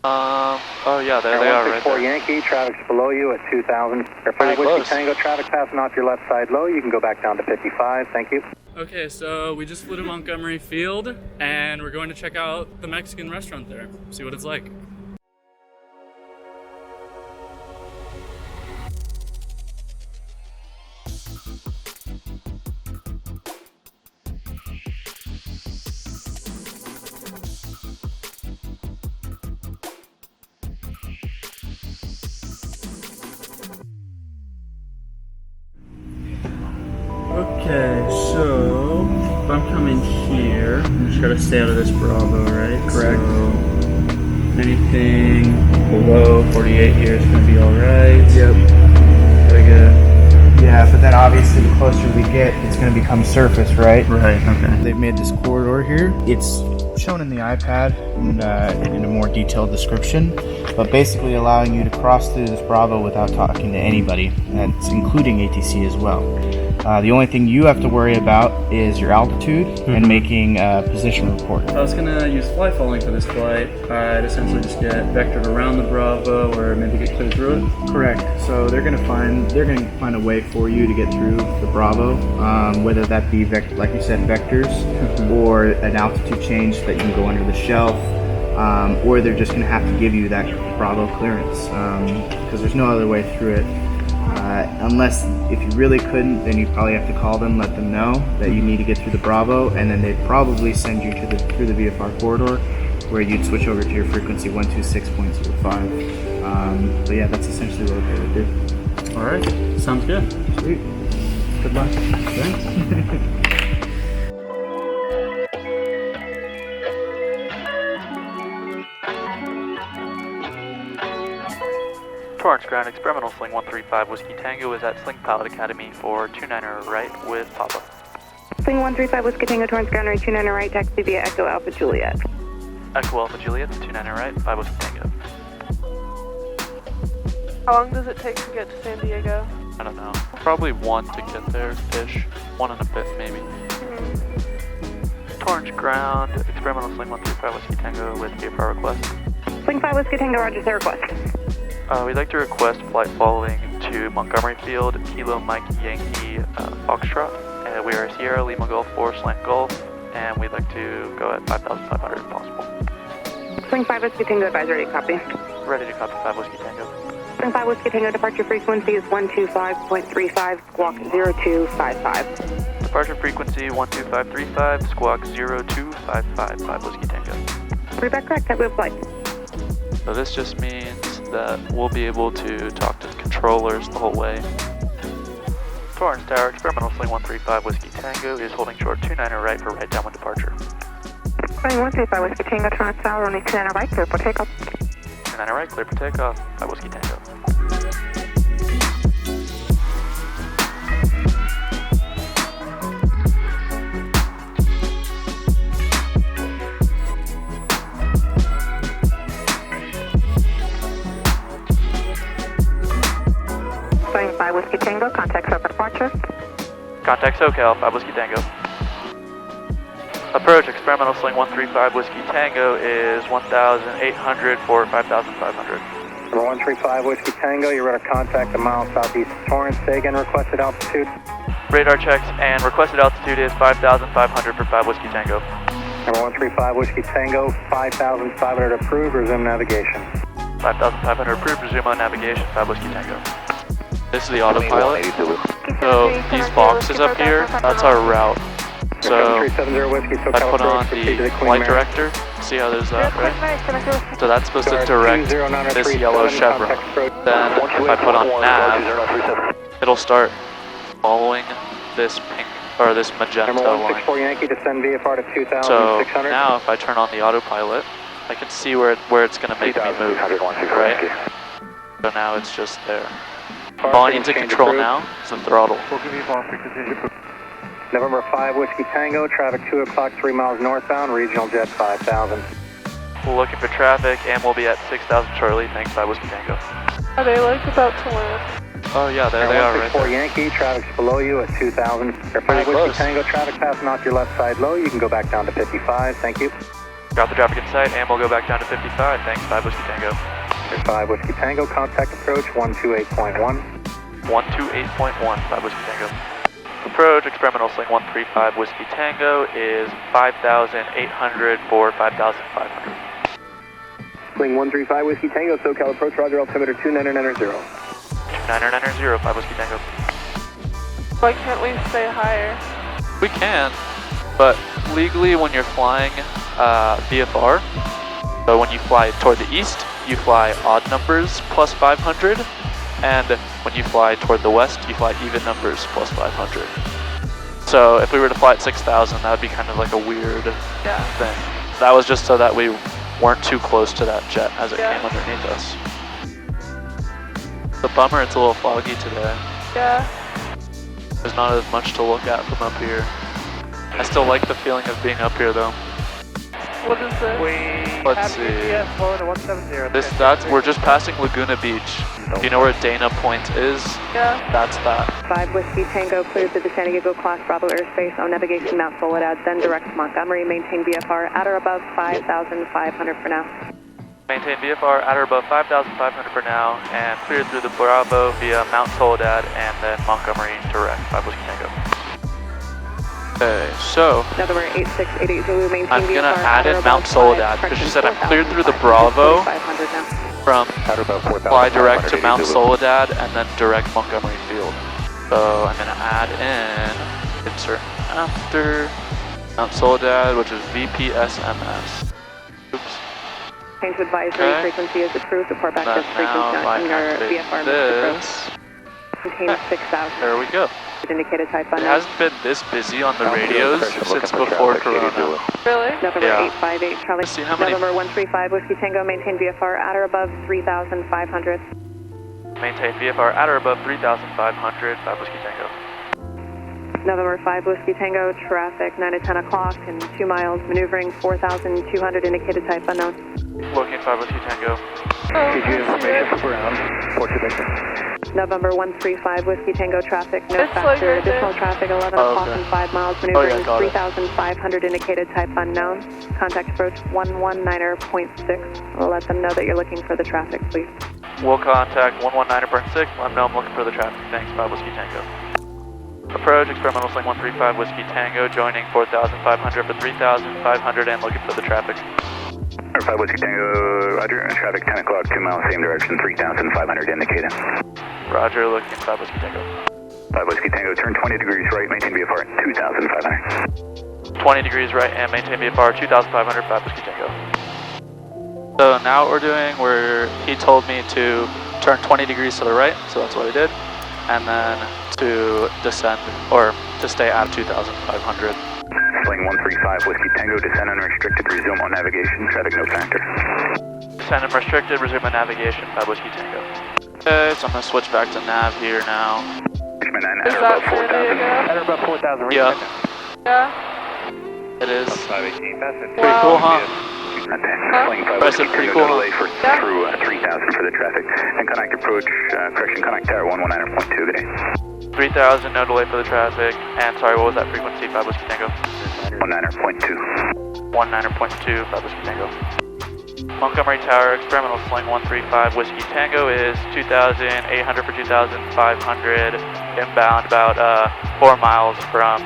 Oh yeah, there they are right there. Yankee, traffic's below you at 2000. Air 5 Whiskey Tango, traffic passing off your left side low. You can go back down to 55, thank you. Okay, so we just flew to Montgomery Field, and we're going to check out the Mexican restaurant there, see what it's like. Okay, so if I'm coming here, I'm just gotta stay out of this Bravo, right? Correct. So anything below 48 here is gonna be alright. Yep. Very good. Yeah, but then obviously the closer we get, it's going to become surface, right? Right, okay. They've made this corridor here. It's shown in the iPad in a more detailed description, but basically allowing you to cross through this Bravo without talking to anybody. That's including ATC as well. The only thing you have to worry about is your altitude and making a position report. If I was gonna use fly following for this flight, I'd essentially just get vectored around the Bravo or maybe get clear through it. Correct. So they're gonna find a way for you to get through the Bravo, whether that be like you said, vectors, or an altitude change so that you can go under the shelf, or they're just gonna have to give you that Bravo clearance because there's no other way through it. Unless if you really couldn't, then you'd probably have to call them, let them know that you need to get through the Bravo, and then they'd probably send you through the VFR corridor, where you'd switch over to your frequency 126.05. But yeah, that's essentially what they would do. All right, sounds good. Sweet. Good luck. Thanks. Torrance Ground, experimental Sling 135 Whiskey Tango is at Sling Pilot Academy for 29er right with Papa. Sling 135 Whiskey Tango, Torrance Ground, right 29er right, taxi via Echo Alpha Juliet. Echo Alpha Juliet, 29er right, 5 Whiskey Tango. How long does it take to get to San Diego? I don't know. Probably 1 to get there-ish. 1 and a bit, maybe. Torrance Ground, experimental Sling 135 Whiskey Tango with VFR request. Sling 5 Whiskey Tango, roger, say request. We'd like to request flight following to Montgomery Field, Kilo Mike Yankee Foxtrot. We are Sierra Lima Golf 4 Slant Golf, and we'd like to go at 5,500 if possible. Sling 5 Whiskey Tango, advisory, copy. Ready to copy 5 Whiskey Tango. Sling 5 Whiskey Tango, departure frequency is 125.35, squawk 0255. Departure frequency 12535, squawk 0255, 5 Whiskey Tango. Read back correct, that will flight. So this just means that we'll be able to talk to the controllers the whole way. Torrance Tower, experimental Sling 135 Whiskey Tango is holding short 29er right for right downwind departure. Sling 135 Whiskey Tango, Torrance Tower, only 29er right, clear for takeoff. 29er right, clear for takeoff, 5 Whiskey Tango. Sling 5 Whiskey Tango, contact for departure. Contact SoCal, 5 Whiskey Tango. Approach, experimental Sling 135 Whiskey Tango is 1,800 for 5,500. Number 135 Whiskey Tango, you're at a contact a mile southeast of Torrance. Say again, requested altitude. Radar checks and requested altitude is 5,500 for 5 Whiskey Tango. Number 135 Whiskey Tango, 5,500 approved, resume navigation. 5,500 approved, resume on navigation, 5 Whiskey Tango. This is the autopilot. So these boxes up here, that's our route. So if I put on the flight director, see how there's that, right? So that's supposed to direct this yellow chevron. Then if I put on nav, it'll start following this pink or this magenta line. So now if I turn on the autopilot, I can see where it's going to make me move, right? So now it's just there. All I need to control now is the throttle. November 5 Whiskey Tango, traffic 2 o'clock, 3 miles northbound, regional jet 5,000. We're looking for traffic and we'll be at 6,000 shortly, thanks 5 Whiskey Tango. Are they like about to land? Oh yeah, there they are right there. Yankee, traffic's below you at 2,000. Air 5 Whiskey Tango, traffic passing off your left side low, you can go back down to 55, thank you. Got the traffic in sight, and we'll go back down to 55. Thanks, 5 Whiskey Tango. 5 Whiskey Tango, contact approach 128.1. 128.1, 5 Whiskey Tango. Approach, experimental Sling 135 Whiskey Tango is 5,800 for 5,500. Sling 135 Whiskey Tango, SoCal approach, roger, altimeter 2990. 2990, 5 Whiskey Tango. Why can't we stay higher? We can, but legally when you're flying VFR, so when you fly toward the east, you fly odd numbers plus 500, and when you fly toward the west, you fly even numbers plus 500. So if we were to fly at 6,000, that would be kind of like a weird thing. That was just so that we weren't too close to that jet as it came underneath us. It's a bummer, it's a little foggy today. Yeah. There's not as much to look at from up here. I still like the feeling of being up here though. What is this? Let's see. We're just passing Laguna Beach. Do you know where Dana Point is? Yeah. That's that. 5 Whiskey Tango, cleared to the San Diego class Bravo Airspace on navigation Mount Soledad, then direct to Montgomery. Maintain VFR at or above 5,500 for now. Maintain VFR at or above 5,500 for now, and clear through the Bravo via Mount Soledad and then Montgomery direct, 5 Whiskey Tango. Okay, so Another way, 8688 Zulu, maintain I'm VFR gonna at add or in above Mount Soledad because she said I'm cleared through the Bravo 500 now. from fly direct to Mount Soledad and then direct Montgomery Field. So I'm gonna add in insert after Mount Soledad, which is VPSMS. Oops. Change of advisory, frequency is approved, report back And to then now frequency if I on your activate VFR this, maintain 6,000. there we go. Indicated type It unknown. hasn't been this busy on the radios since before Corona. Really? November Yeah. 858 Charlie. See how many- November 135 Whiskey Tango, maintain VFR at or above 3,500. Maintain VFR at or above 3,500, 5 Whiskey Tango. November 5 Whiskey Tango, traffic 9 to 10 o'clock and 2 miles, maneuvering 4,200, indicated type unknown. Looking 5 Whiskey Tango. November 135 Whiskey Tango, traffic no It's like factor, right there. additional traffic 11 Oh, o'clock okay. and 5 miles, maneuvering got it. 3,500, indicated type unknown. Contact approach 119.6. We'll let them know that you're looking for the traffic, please. We'll contact 119.6, let them know I'm looking for the traffic. Thanks, 5 Whiskey Tango. Approach, experimental Sling 135 Whiskey Tango, joining 4,500 for 3,500 and looking for the traffic. 5 Whiskey Tango, roger, traffic 10 o'clock, 2 miles, same direction, 3,500 indicated. Roger, looking 5 Whiskey Tango. 5 Whiskey Tango, turn 20 degrees right, maintain VFR at 2,500. 20 degrees right and maintain VFR 2,500, 5 Whiskey Tango. So now what we're doing, he told me to turn 20 degrees to the right, so that's what I did. And then to descend, or to stay at 2,500. Sling 135 Whiskey Tango, descend unrestricted, resume on navigation, traffic no factor. Descend and restricted, resume on navigation, 5 Whiskey Tango. Okay, so I'm gonna switch back to nav here now. Is that San Diego? At or above 4,000. Yeah, Yeah. it is. 518, that's it. Pretty cool, huh? Sling 5 I Whiskey said pretty Tango, cool, huh? delay for through 3,000 for the traffic. And connect approach, correction, connect tower 119.2, good day. 3,000, no delay for the traffic. And sorry, what was that frequency, 5 Whiskey Tango? 19.2. 19.2, 5 Whiskey Tango. Montgomery Tower, experimental Sling 135 Whiskey Tango is 2,800 for 2,500, inbound about 4 miles from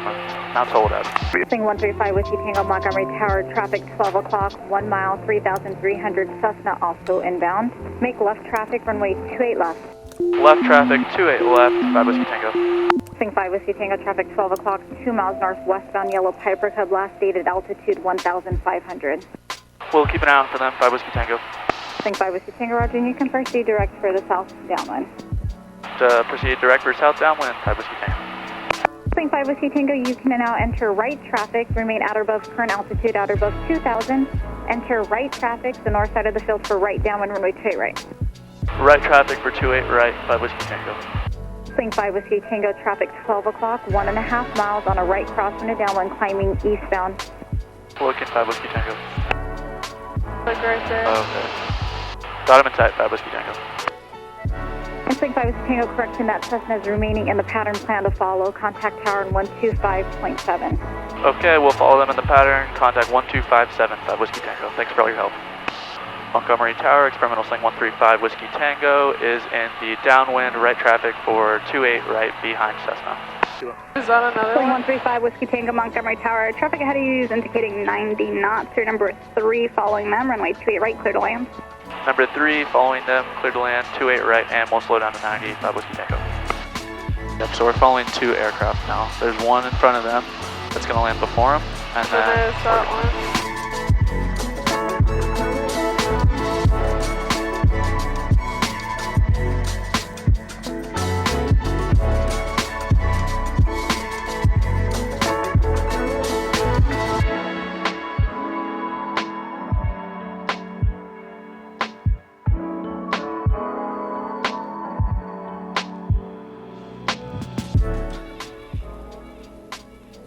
Mount Soledad. Sling 135 Whiskey Tango, Montgomery Tower, traffic 12 o'clock, 1 mile, 3,300, Cessna also inbound. Make left traffic, runway 28 left. Left traffic, 28 left, 5 Whiskey Tango. Sling 5 Whiskey Tango, traffic 12 o'clock, 2 miles northwestbound, Yellow Piper Cub, last dated altitude 1,500. We'll keep an eye out for them, 5 Whiskey Tango. Sling 5 Whiskey Tango, roger, and you can proceed direct for the south downwind. To proceed direct for south downwind, 5 Whiskey Tango. Sling 5 Whiskey Tango, you can now enter right traffic, remain at or above current altitude, at or above 2,000. Enter right traffic, the north side of the field for right downwind, runway 28 right. Right traffic for 28 right, 5 Whiskey Tango. Sling 5 Whiskey Tango, traffic 12 o'clock, 1.5 miles on a right crosswind downwind, climbing eastbound. Looking 5 Whiskey Tango. Like right there. Okay. Got him in sight, 5 Whiskey Tango. And Sling 5 Whiskey Tango, correction, that Cessna is remaining in the pattern plan to follow. Contact tower in 125.7. Okay, we'll follow them in the pattern. Contact 1257, 5 Whiskey Tango. Thanks for all your help. Montgomery Tower, experimental Sling 135 Whiskey Tango is in the downwind right traffic for 28 right behind Cessna. Is that another Sling one? 135 Whiskey Tango, Montgomery Tower. Traffic ahead of you is indicating 90 knots. Your number 3 following them. Runway 28 right, clear to land. Number 3 following them, clear to land, 28 right, and we'll slow down to 90, 5 Whiskey Tango. Yep, so we're following 2 aircraft now. There's one in front of them that's going to land before them, and So there's then... that one.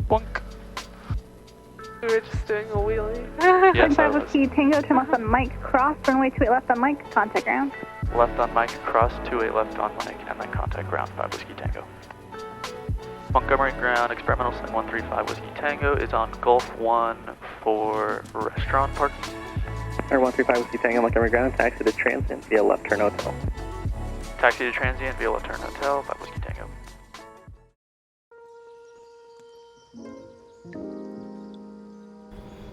Boink. We were just doing a wheelie. Yes, I 5 was. Whiskey Tango, turn left on Mike, cross, runway 28 left on Mike, contact ground. Left on Mike, cross 28 left on Mike, and then contact ground 5 Whiskey Tango. Montgomery ground, experimental Sling 135 Whiskey Tango is on Gulf 1 for restaurant parking. Air 135 Whiskey Tango, Montgomery ground, taxi to transient via left turn hotel. Taxi to transient via left turn hotel, 5 Whiskey Tango.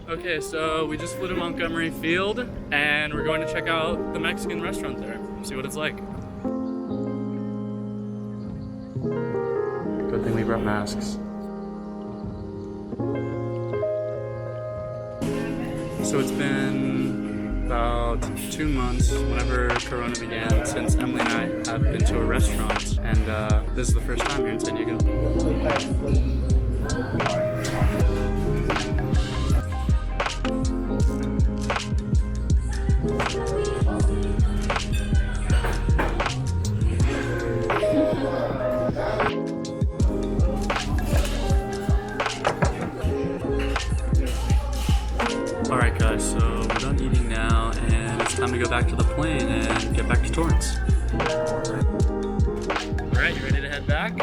Okay, so we just flew to Montgomery Field, and we're going to check out the Mexican restaurant there, see what it's like. Good thing we brought masks. So it's been about 2 months, whenever Corona began, since Emily and I have been to a restaurant, and this is the first time here in San Diego. Alright guys, so we're done eating now, and it's time to go back to the plane and get back to Torrance. Alright, you ready to head back?